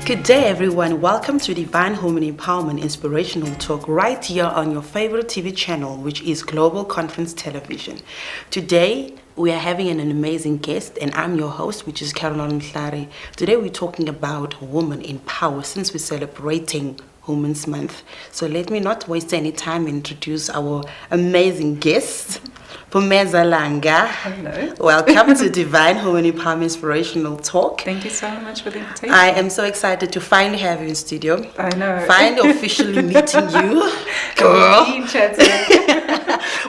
Good day, everyone. Welcome to Divine Women Empowerment Inspirational Talk right here on your favorite TV channel, which is Global Conference Television. Today, we are having an amazing guest, and I'm your host, which is Caroline Mhlari. Today, we're talking about women in power since we're celebrating Women's Month. So let me not waste any time and introduce our amazing guest, Phumeza Langa. Hello. Welcome to Divine Women Empowerment Inspirational Talk. Thank you so much for the invitation. I am so excited to finally have you in studio. I know. Finally officially meeting you. Girl.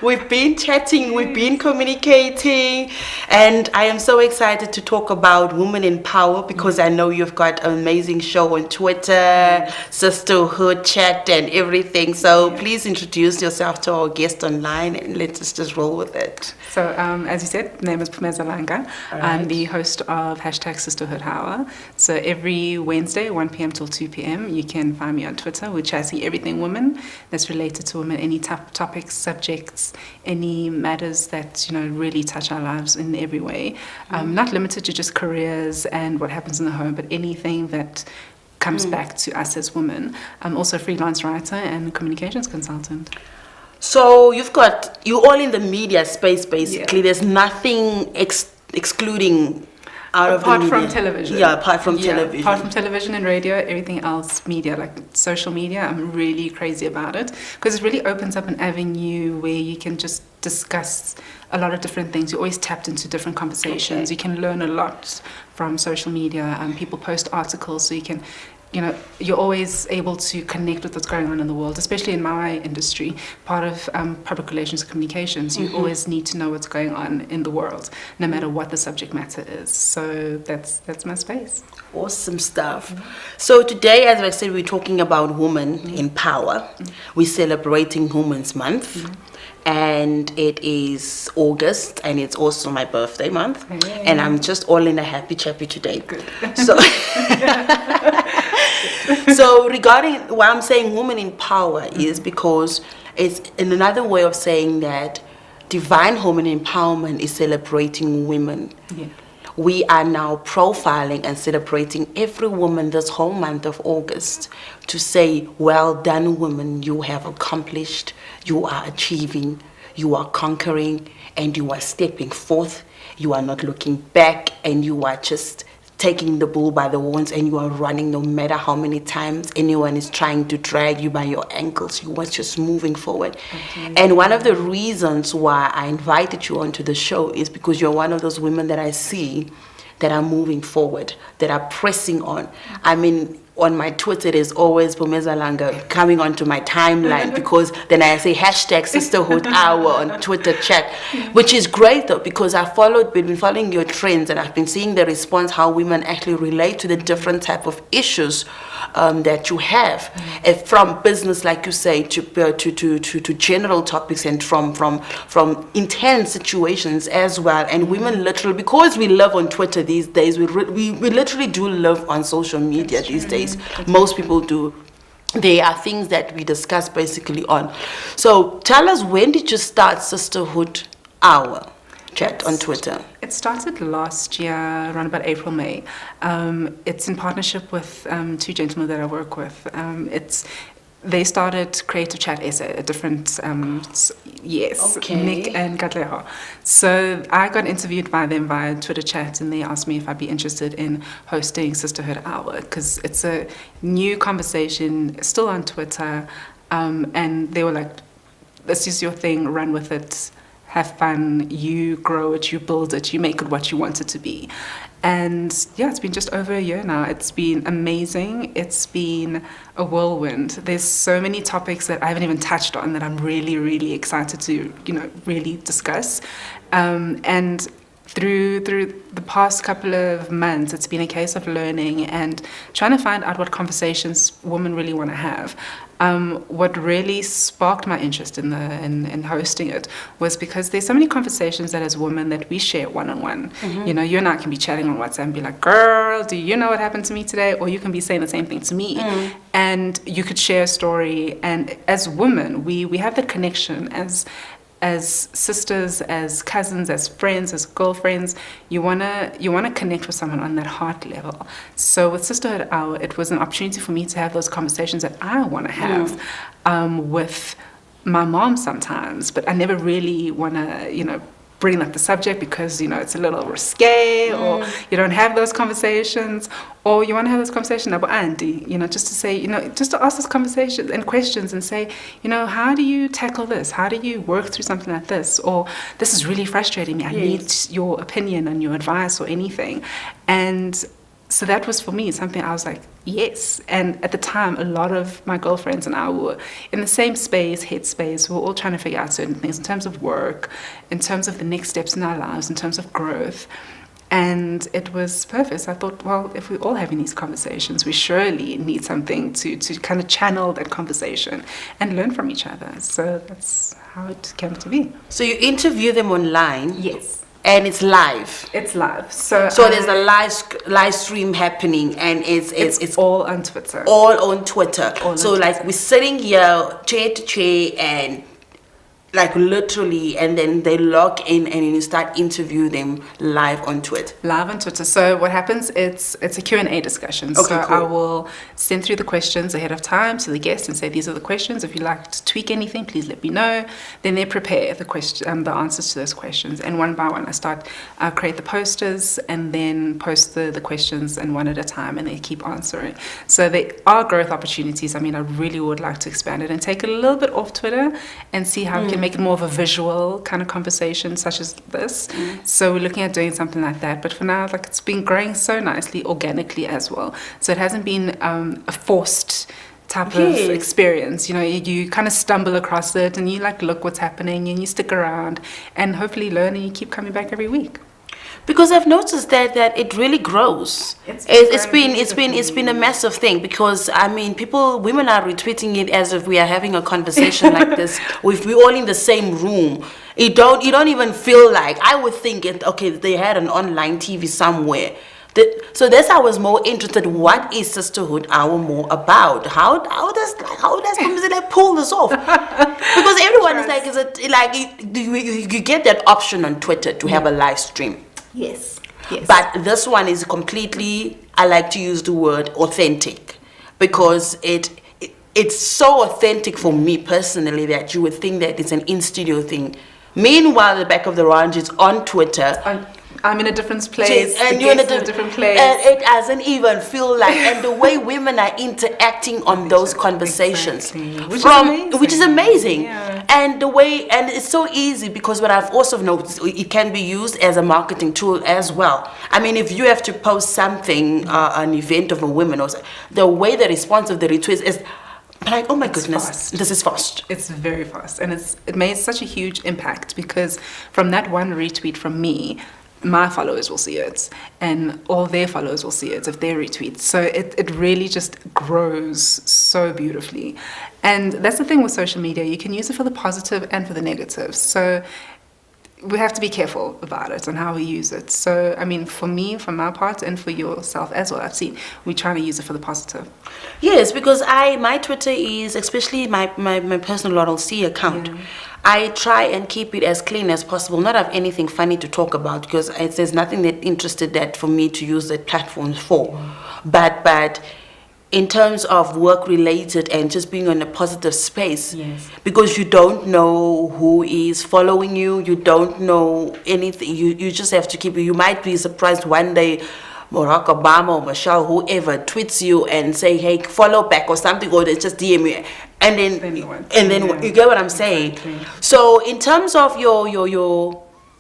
We've been chatting, we've been communicating, and I am so excited to talk about women in power because I know you've got an amazing show on Twitter, sisterhood chat and everything. So please introduce yourself to our guest online and let's just roll with it. So, as you said, my name is Phumeza Langa. Right. I'm the host of #Sisterhood Hour. So every Wednesday, 1 p.m. till 2 p.m., you can find me on Twitter, which I see everything women that's related to women, any topics, subjects, any matters that really touch our lives in every way. Not limited to just careers and what happens in the home, but anything that comes back to us as women. I'm also a freelance writer and communications consultant. So you're all in the media space basically. Yeah. There's nothing excluding out of the media. Apart from television. Yeah, apart from television. Apart from television and radio, everything else media, like social media, I'm really crazy about it because it really opens up an avenue where you can just discuss a lot of different things. You're always tapped into different conversations. Okay. You can learn a lot from social media. People post articles, so you can you're always able to connect with what's going on in the world, especially in my industry, part of public relations and communications. You always need to know what's going on in the world, no matter what the subject matter is. So that's my space. Awesome stuff. So today, as I said, we're talking about women in power. We're celebrating Women's Month. And it is August, and it's also my birthday month. Hey. And I'm just all in a happy chappy today. Good. So, so regarding why I'm saying women in power is because it's in another way of saying that divine women empowerment is celebrating women. Yeah. We are now profiling and celebrating every woman this whole month of August to say, well done, women, you have accomplished, you are achieving, you are conquering, and you are stepping forth. You are not looking back, and you are just taking the bull by the horns, and you are running no matter how many times anyone is trying to drag you by your ankles. You are just moving forward. Okay. And one of the reasons why I invited you onto the show is because you're one of those women that I see that are moving forward, that are pressing on. I mean, on my Twitter, there's always Phumeza Langa coming onto my timeline because then I say #Sisterhood Hour on Twitter chat, which is great though because been following your trends and I've been seeing the response how women actually relate to the different type of issues that you have, from business, like you say, to general topics and from intense situations as well. And women literally, because we live on Twitter these days, we literally do live on social media these days. Most people do. There are things that we discuss basically on. So tell us, when did you start Sisterhood Hour chat on Twitter? It started last year, around about April, May. It's in partnership with two gentlemen that I work with. They started Creative Chat SA, a different, Okay. Nick and Katleho. So I got interviewed by them via Twitter chat, and they asked me if I'd be interested in hosting Sisterhood Hour, because it's a new conversation, still on Twitter, and they were like, this is your thing, run with it, have fun, you grow it, you build it, you make it what you want it to be. And yeah, it's been just over a year now. It's been amazing. It's been a whirlwind. There's so many topics that I haven't even touched on that I'm really, really excited to, really discuss. And through the past couple of months, it's been a case of learning and trying to find out what conversations women really want to have. What really sparked my interest in hosting it was because there's so many conversations that as women that we share one-on-one. You and I can be chatting on WhatsApp and be like, girl, do you know what happened to me today? Or you can be saying the same thing to me. And you could share a story. And as women, we have that connection as sisters, as cousins, as friends, as girlfriends, you wanna connect with someone on that heart level. So with Sisterhood Hour, it was an opportunity for me to have those conversations that I want to have with my mom sometimes, but I never really want to, bring up the subject because, it's a little risque, or you don't have those conversations, or you want to have those conversations about auntie, just to say, just to ask those conversations and questions and say, how do you tackle this? How do you work through something like this? Or this is really frustrating me. I need your opinion and your advice or anything. And so that was for me something I was like, yes. And at the time, a lot of my girlfriends and I were in the same headspace. We were all trying to figure out certain things in terms of work, in terms of the next steps in our lives, in terms of growth. And it was perfect. So I thought, well, if we're all having these conversations, we surely need something to kind of channel that conversation and learn from each other. So that's how it came to be. So you interview them online? Yes. And it's live. It's live. So there's a live stream happening, and it's all on Twitter. All on Twitter. We're sitting here chair to chair, and like literally, and then they log in and you start interviewing them live on Twitter. Live on Twitter. So what happens, it's a Q&A discussion. Okay, so cool. I will send through the questions ahead of time to the guest and say, these are the questions. If you'd like to tweak anything, please let me know. Then they prepare the answers to those questions. And one by one, I create the posters and then post the questions, and one at a time, and they keep answering. So there are growth opportunities. I mean, I really would like to expand it and take it a little bit off Twitter and see how we can make it more of a visual kind of conversation such as this. So we're looking at doing something like that. But for now, it's been growing so nicely, organically as well. So it hasn't been a forced type of experience. You kind of stumble across it and you look what's happening and you stick around and hopefully learn, and you keep coming back every week. Because I've noticed that it really grows. It's been a massive thing, because women are retweeting it as if we are having a conversation like this. If we're all in the same room, you don't even feel like. I would think they had an online TV somewhere. So that's I was more interested. What is Sisterhood Hour more about? How does Phumeza pull this off? Because everyone you get that option on Twitter to have a live stream. Yes. But this one is completely, I like to use the word authentic, because it's so authentic for me personally that you would think that it's an in-studio thing. Meanwhile, the back of the ranch is on Twitter. I'm in a different place, and you're in a different place, and it doesn't even feel like. And the way women are interacting on those conversations, which is amazing. Yeah. And the way, and it's so easy, because what I've also noticed, it can be used as a marketing tool as well. I mean, if you have to post something, an event of a woman, or the way the response of the retweets is. Oh my goodness, this is fast. It's very fast, and it made such a huge impact, because from that one retweet from me, my followers will see it, and all their followers will see it if they retweet. So it really just grows so beautifully. And that's the thing with social media. You can use it for the positive and for the negative. So we have to be careful about it and how we use it. So, for me, for my part, and for yourself as well, I've seen we're trying to use it for the positive. Yes, because my Twitter is, especially my personal LLC account, I try and keep it as clean as possible, not have anything funny to talk about, because there's nothing that interested that for me to use the platforms for. But in terms of work related and just being in a positive space, because you don't know who is following you, you don't know anything, you just have to you might be surprised one day Barack Obama or Michelle, whoever, tweets you and say, hey, follow back or something, or they just DM you, and then you get what I'm saying. Exactly. So in terms of your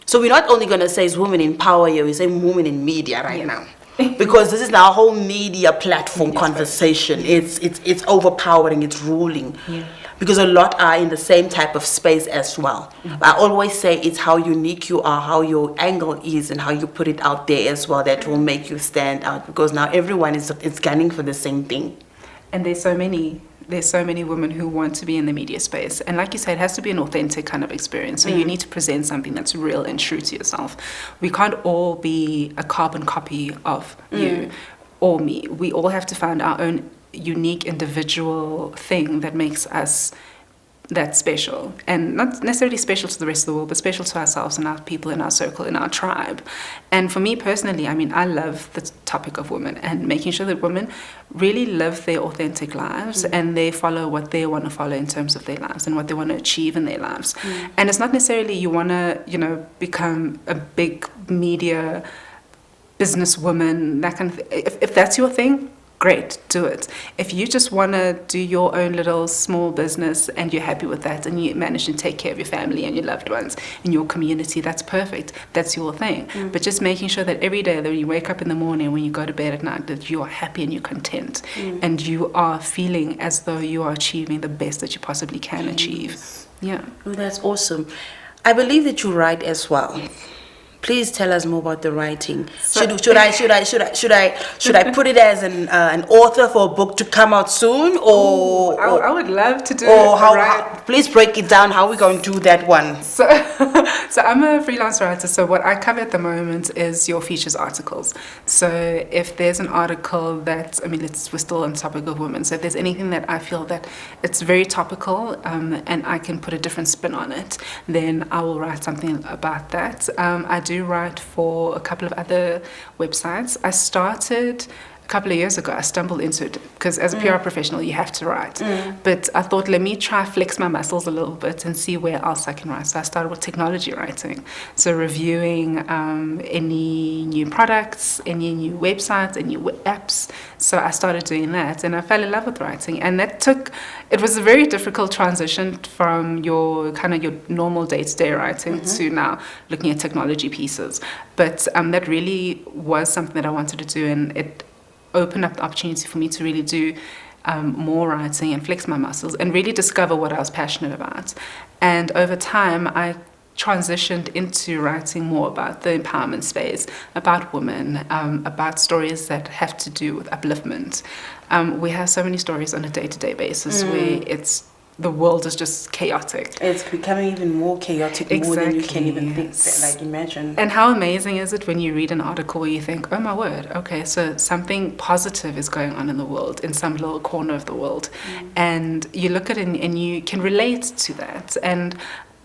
so we're not only gonna say it's women in power here, we're saying women in media right now. Because this is now a whole media platform conversation. It's overpowering, it's ruling. Because a lot are in the same type of space as well. I always say it's how unique you are, how your angle is, and how you put it out there as well that will make you stand out. Because now everyone is gunning for the same thing. And there's so many women who want to be in the media space. And like you said, it has to be an authentic kind of experience. So you need to present something that's real and true to yourself. We can't all be a carbon copy of you or me. We all have to find our own unique individual thing that makes us that's special, and not necessarily special to the rest of the world, but special to ourselves and our people in our circle, in our tribe. And for me personally, I mean, I love the topic of women and making sure that women really live their authentic lives and they follow what they want to follow in terms of their lives and what they want to achieve in their lives. And it's not necessarily you want to, become a big media businesswoman, that kind of thing. If that's your thing, great, do it. If you just want to do your own little small business and you're happy with that and you manage to take care of your family and your loved ones and your community, that's perfect. That's your thing. But just making sure that every day that when you wake up in the morning, when you go to bed at night, that you are happy and you're content and you are feeling as though you are achieving the best that you possibly can achieve. Yeah. Oh, that's awesome. I believe that you write as well. Please tell us more about the writing. Should I put it as an author for a book to come out soon, or I would love to do. Or how? Please break it down. How are we going to do that one? So I'm a freelance writer. So what I cover at the moment is your features articles. So if there's an article that we're still on the topic of women. So if there's anything that I feel that it's very topical and I can put a different spin on it, then I will write something about that. I do write for a couple of other websites. I started a couple of years ago. I stumbled into it because as a PR professional you have to write, but I thought, let me try flex my muscles a little bit and see where else I can write. So I started with technology writing, so reviewing any new products, any new websites, any new apps. So I started doing that and I fell in love with writing, and it was a very difficult transition from your normal day-to-day writing to now looking at technology pieces. But that really was something that I wanted to do, and it opened up the opportunity for me to really do more writing and flex my muscles and really discover what I was passionate about. And over time, I transitioned into writing more about the empowerment space, about women, about stories that have to do with upliftment. We have so many stories on a day-to-day basis where the world is just chaotic. It's becoming even more chaotic, more than you can even think, imagine. And how amazing is it when you read an article where you think, oh my word, okay, so something positive is going on in the world, in some little corner of the world. And you look at it and you can relate to that. And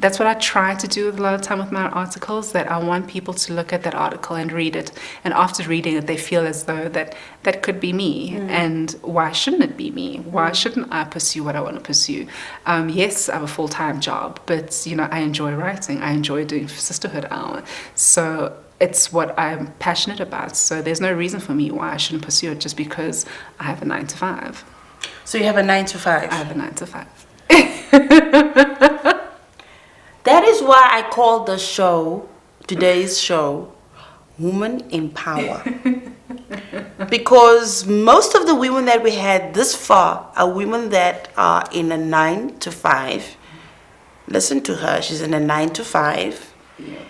that's what I try to do a lot of time with my articles, that I want people to look at that article and read it. And after reading it, they feel as though that could be me. And why shouldn't it be me? Why shouldn't I pursue what I want to pursue? Yes, I have a full-time job, but, I enjoy writing. I enjoy doing Sisterhood Hour. So it's what I'm passionate about. So there's no reason for me why I shouldn't pursue it just because I have a 9 to 5. So you have a 9 to 5? I have a 9 to 5. That is why I called today's show, Woman in Power. Because most of the women that we had this far are women that are in a 9 to 5. Listen to her, she's in a 9 to 5. Yeah.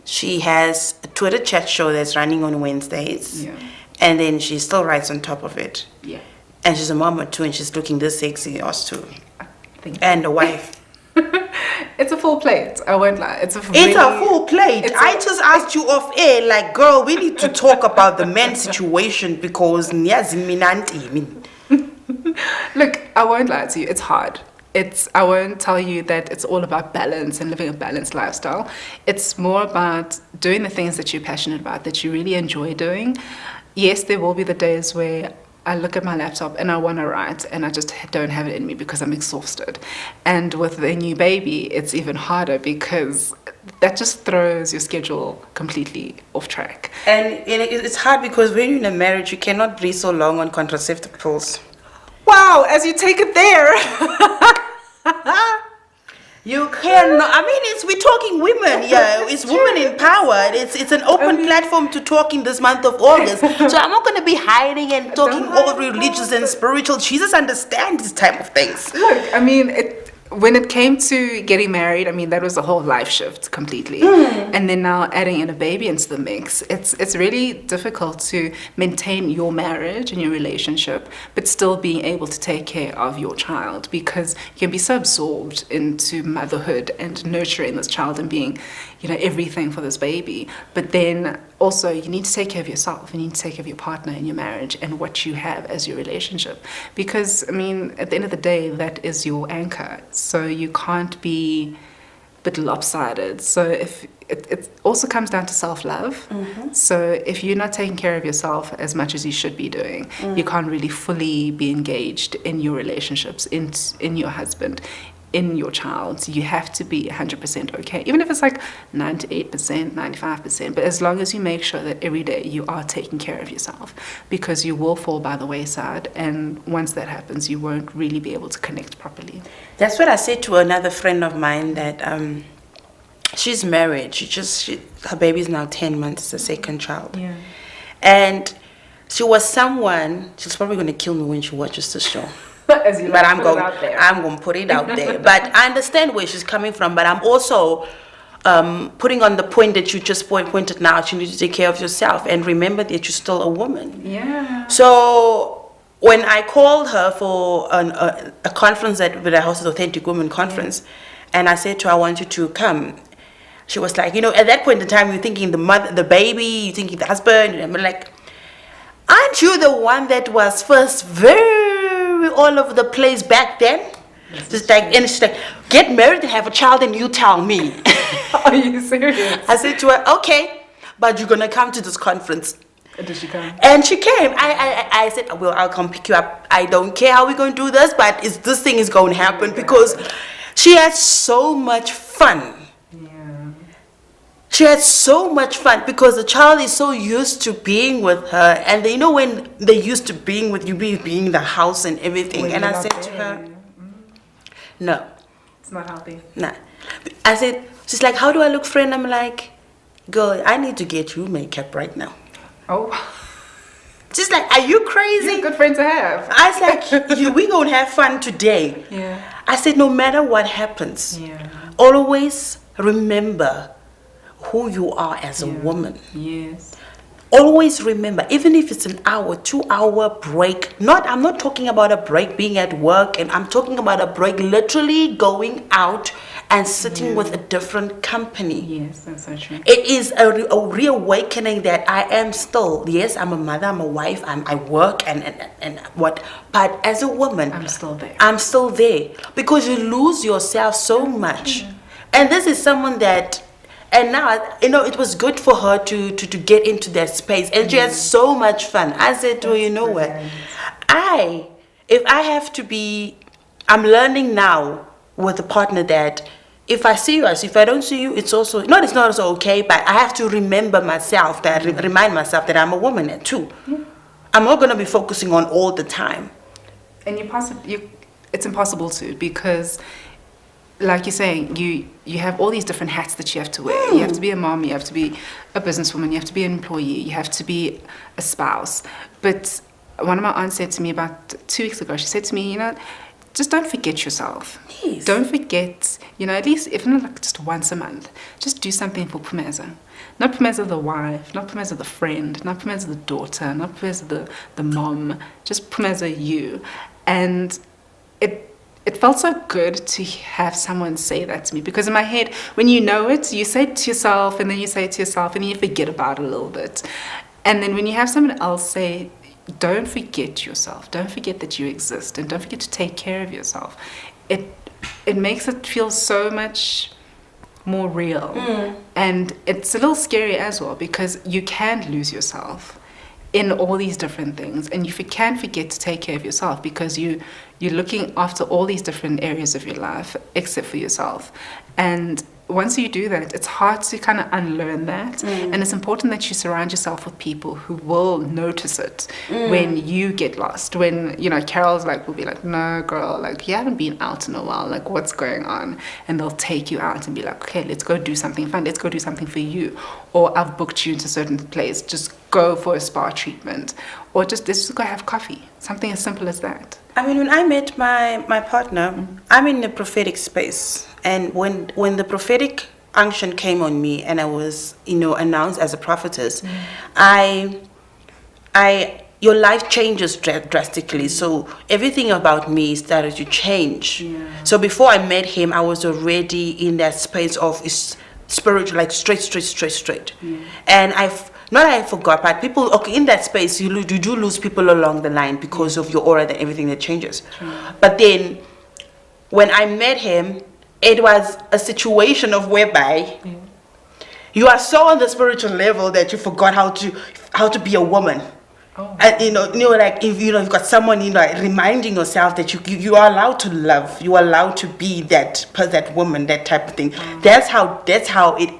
She has a Twitter chat show that's running on Wednesdays. Yeah. And then she still writes on top of it. Yeah. And she's a mama too, and she's looking this sexy, us too. Thank you. And a wife. It's a full plate. I won't lie. It's a full plate. I just asked you off air, like, girl, we need to talk about the men's situation because Look, I won't lie to you. It's hard. I won't tell you that it's all about balance and living a balanced lifestyle. It's more about doing the things that you're passionate about, that you really enjoy doing. Yes, there will be the days where I look at my laptop and I want to write and I just don't have it in me because I'm exhausted. And with the new baby, it's even harder because that just throws your schedule completely off track. And it's hard because when you're in a marriage, you cannot breathe so long on contraceptive pills. Wow, as you take it there. You cannot. We're talking women. Yeah, it's women in power. It's an open platform to talk in this month of August. So I'm not going to be hiding and talking all religious and spiritual. Jesus understands this type of things. Look, when it came to getting married, that was a whole life shift completely. And then now adding in a baby into the mix, it's really difficult to maintain your marriage and your relationship, but still being able to take care of your child, because you can be so absorbed into motherhood and nurturing this child and being, everything for this baby. But then also you need to take care of yourself. You need to take care of your partner in your marriage and what you have as your relationship. Because, I mean, at the end of the day, that is your anchor. So you can't be a bit lopsided. So if it also comes down to self-love. So if you're not taking care of yourself as much as you should be doing, you can't really fully be engaged in your relationships, in your husband, in your child. You have to be 100% okay, even if it's like 98%, 95%. But as long as you make sure that every day you are taking care of yourself, because you will fall by the wayside, and once that happens, you won't really be able to connect properly. That's what I said to another friend of mine, that she's married. Her baby's now 10 months, it's the second child. Yeah. And she was someone, she's probably going to kill me when she watches the show. As you But I'm going to put it out there. But I understand where she's coming from. But I'm also putting on the point that you just pointed out. You need to take care of yourself and remember that you're still a woman. Yeah. So when I called her for a conference that I hosted, Authentic Women Conference, and I said to her, I want you to come. She was like, at that point in time, you're thinking the mother, the baby, you're thinking the husband. And I'm like, aren't you the one that was first very all over the place back then? Just like, and she's like, get married and have a child and you tell me. Are you serious? I said to her, okay, but you're going to come to this conference. Did she come? And she came. I said, well, I'll come pick you up. I don't care how we're going to do this, but this thing is going to happen, because she had so much fun. She had so much fun because the child is so used to being with her, and when they're used to being with you, being in the house and everything. And I said to her, no, it's not healthy. No. I said, she's like, how do I look, friend? I'm like, girl, I need to get you makeup right now. Oh. She's like, are you crazy? You're a good friend to have. I was like, we gonna have fun today. Yeah. I said, no matter what happens, always remember who you are as a woman. Yes. Always remember, even if it's an hour, 2-hour break. I'm not talking about a break being at work, and I'm talking about a break literally going out and sitting with a different company. Yes, that's so true. It is a reawakening that I am still, yes, I'm a mother, I'm a wife, I work and what, but as a woman, I'm still there. I'm still there, because you lose yourself so much. And this is someone that, and now, it was good for her to get into that space. And she had so much fun. I said to her, what? If I have to be, I'm learning now with a partner that if I see you, if I don't see you, it's also, it's not also okay, but I have to remember myself, remind myself that I'm a woman too. I'm not going to be focusing on all the time. And it's impossible to, because like you're saying, you have all these different hats that you have to wear. You have to be a mom, you have to be a businesswoman, you have to be an employee, you have to be a spouse. But one of my aunts said to me about 2 weeks ago, she said to me, just don't forget yourself. Yes. Don't forget, at least if not like just once a month, just do something for Phumeza. Not Phumeza the wife, not Phumeza the friend, not Phumeza the daughter, not Phumeza the mom, just Phumeza you. And it felt so good to have someone say that to me, because in my head, when you know it, you say it to yourself, and then you say it to yourself, and then you forget about it a little bit. And then when you have someone else say, don't forget yourself, don't forget that you exist, and don't forget to take care of yourself, it makes it feel so much more real. And it's a little scary as well, because you can lose yourself in all these different things, and you can forget to take care of yourself, because you're looking after all these different areas of your life except for yourself. And once you do that, it's hard to kind of unlearn that. And it's important that you surround yourself with people who will notice it when you get lost. When, Carol's will be like, no, girl, you haven't been out in a while. What's going on? And they'll take you out and be like, okay, let's go do something fun. Let's go do something for you. Or I've booked you into a certain place. Just go for a spa treatment. Or let's just go have coffee. Something as simple as that. I mean, when I met my partner, I'm in the prophetic space. And when the prophetic unction came on me and I was, announced as a prophetess, your life changes drastically. So everything about me started to change. So before I met him, I was already in that space of spiritual, like straight. And I forgot, but people, okay, in that space, you do lose people along the line because of your aura and everything that changes. But then, when I met him, it was a situation of whereby you are so on the spiritual level that you forgot how to be a woman. And like if you've got someone reminding yourself that you are allowed to love, you are allowed to be that woman, that type of thing. That's how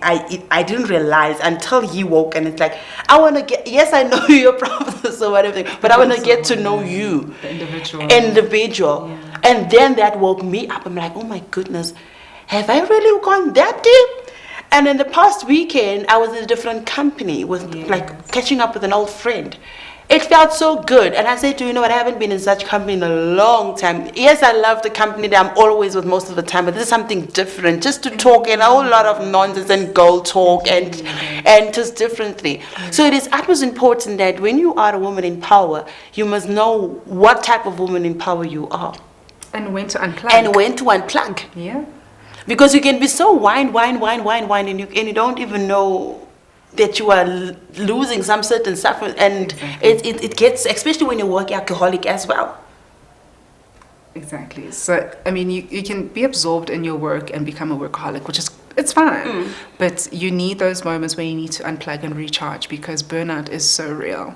I didn't realize until he woke, and it's like I want to get, yes, I know your problems or whatever, but I want to get to know you, the individual. And then that woke me up. I'm like, oh my goodness, have I really gone that deep? And in the past weekend, I was in a different company with like catching up with an old friend. It felt so good. And I said to I haven't been in such company in a long time. Yes, I love the company that I'm always with most of the time, but this is something different. Just to talk and a whole lot of nonsense and girl talk and just differently. So it is utmost important that when you are a woman in power, you must know what type of woman in power you are. And when to unplug. Yeah. Because you can be so wine, and you don't even know that you are losing some certain stuff, and it gets, especially when you're working alcoholic as well. Exactly. So I mean, you can be absorbed in your work and become a workaholic, which is, it's fine, but you need those moments where you need to unplug and recharge, because burnout is so real,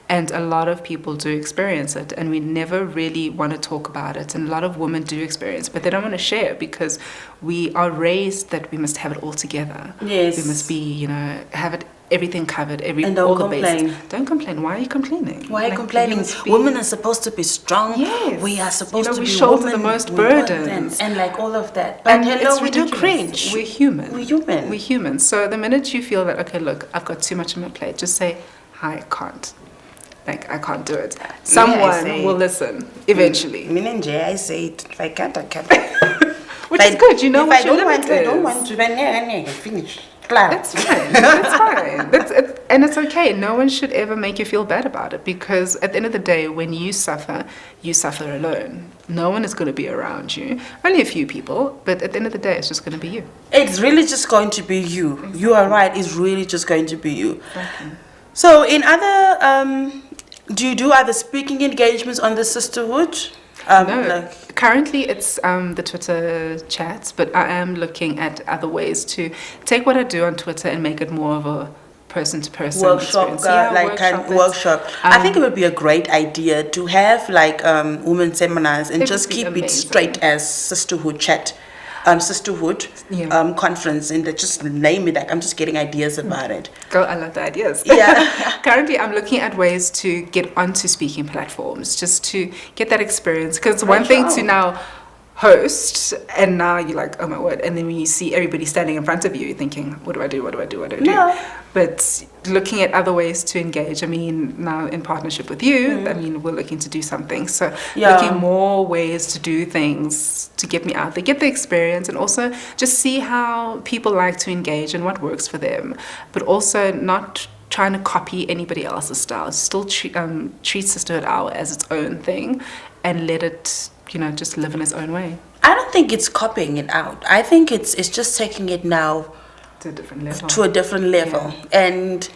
and a lot of people do experience it, and we never really want to talk about it, and a lot of women do experience it, but they don't want to share it because we are raised that we must have it all together. Yes. We must be, have it, everything covered, and all don't the complain. basics. Don't complain. Why are you complaining? Why are you complaining? Women are supposed to be strong. Yes. We are supposed to we be shoulder women the most burdens. And like all of that. But hello, we do cringe. We're human. We're human. So the minute you feel that, okay, look, I've got too much on my plate, just say, I can't. Like, I can't do it. Someone will listen eventually. I say it. If I can't, I can't. Which is good. You know what your limit is. I don't want to. Then finish. That's fine. That's fine. And it's okay. No one should ever make you feel bad about it, because at the end of the day, when you suffer alone. No one is going to be around you. Only a few people, but at the end of the day, it's just going to be you. It's really just going to be you. Exactly. You are right. It's really just going to be you. Exactly. So, in other, do you do other speaking engagements on the sisterhood? No, currently it's the Twitter chats, but I am looking at other ways to take what I do on Twitter and make it more of a person-to-person workshop, workshop. I think it would be a great idea to have like women seminars and just keep it straight as sisterhood chat. Sisterhood conference, and just name it. Like, I'm just getting ideas about it. Girl, I love the ideas. Yeah. Currently, I'm looking at ways to get onto speaking platforms, just to get that experience. Because one thing to now host, and now you're like, oh my word, and then when you see everybody standing in front of you, you're thinking, what do I do? Yeah. But looking at other ways to engage, I mean, now in partnership with you, I mean, we're looking to do something. So looking more ways to do things to get me out there, get the experience, and also just see how people like to engage and what works for them. But also not trying to copy anybody else's style. Still treat Sisterhood Hour as its own thing and let it, just live in its own way. I don't think it's copying it out. I think it's just taking it now to a different level. And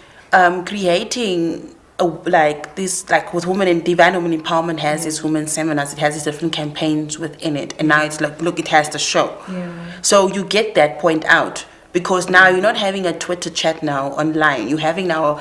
creating like this, like with women in Divine Women Empowerment has its women seminars, it has its different campaigns within it, and now it's like, look, it has the show. So you get that point out, because now you're not having a Twitter chat now online, you're having now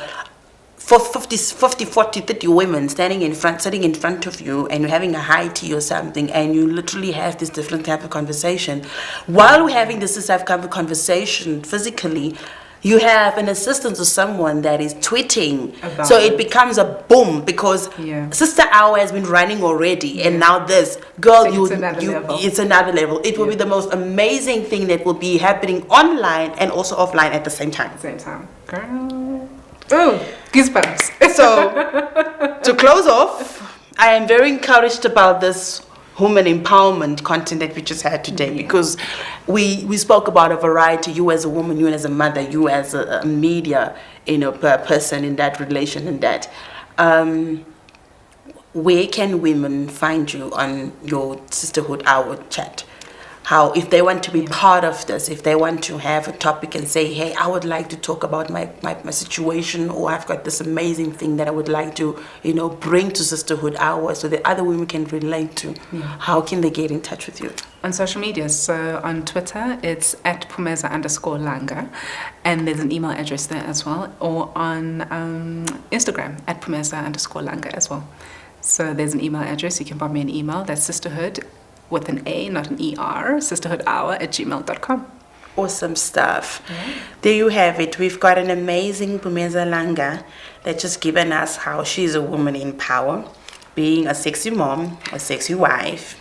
40, 30 women sitting in front of you, and you're having a high tea or something, and you literally have this different type of conversation. While we're having this type of conversation physically, you have an assistant or someone that is tweeting. So it becomes a boom, because Sister Hour has been running already, and now this girl, it's another level. It will be the most amazing thing that will be happening online and also offline at the same time. Girl. Oh, goosebumps. So, to close off, I am very encouraged about this women empowerment content that we just had today, because we spoke about a variety. You as a woman, you as a mother, you as a media, person in that relation, and that. Where can women find you on your Sisterhood Hour chat? how if they want to be part of this, if they want to have a topic and say, hey, I would like to talk about my situation, or I've got this amazing thing that I would like to, bring to Sisterhood Hour so that other women can relate to, how can they get in touch with you? On social media, so on Twitter, it's at Phumeza_Langa, and there's an email address there as well, or on Instagram at Phumeza_Langa as well. So there's an email address, you can pop me an email, that's sisterhood with an A, not an ER, sisterhoodhour@gmail.com. Awesome stuff. There you have it. We've got an amazing Phumeza Langa that's just given us how she's a woman in power, being a sexy mom, a sexy wife,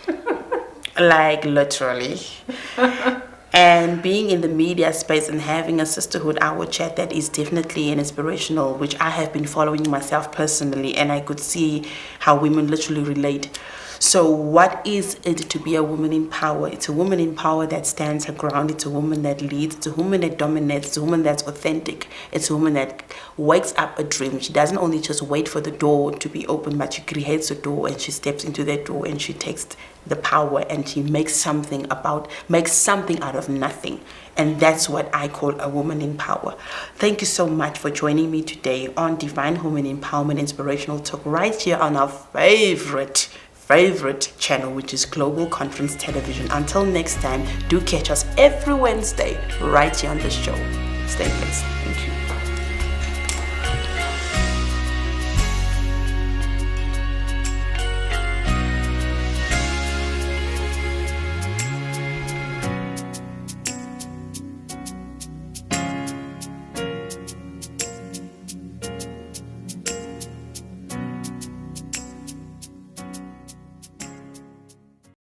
like literally, and being in the media space and having a Sisterhood Hour chat that is definitely an inspirational, which I have been following myself personally, and I could see how women literally relate. So what is it to be a woman in power? It's a woman in power that stands her ground. It's a woman that leads. It's a woman that dominates. It's a woman that's authentic. It's a woman that wakes up a dream. She doesn't only just wait for the door to be open, but she creates a door, and she steps into that door, and she takes the power, and she makes something out of nothing. And that's what I call a woman in power. Thank you so much for joining me today on Divine Women Empowerment Inspirational Talk, right here on our favorite channel, which is Global Conference Television. Until next time, do catch us every Wednesday right here on this show. Stay blessed. Thank you.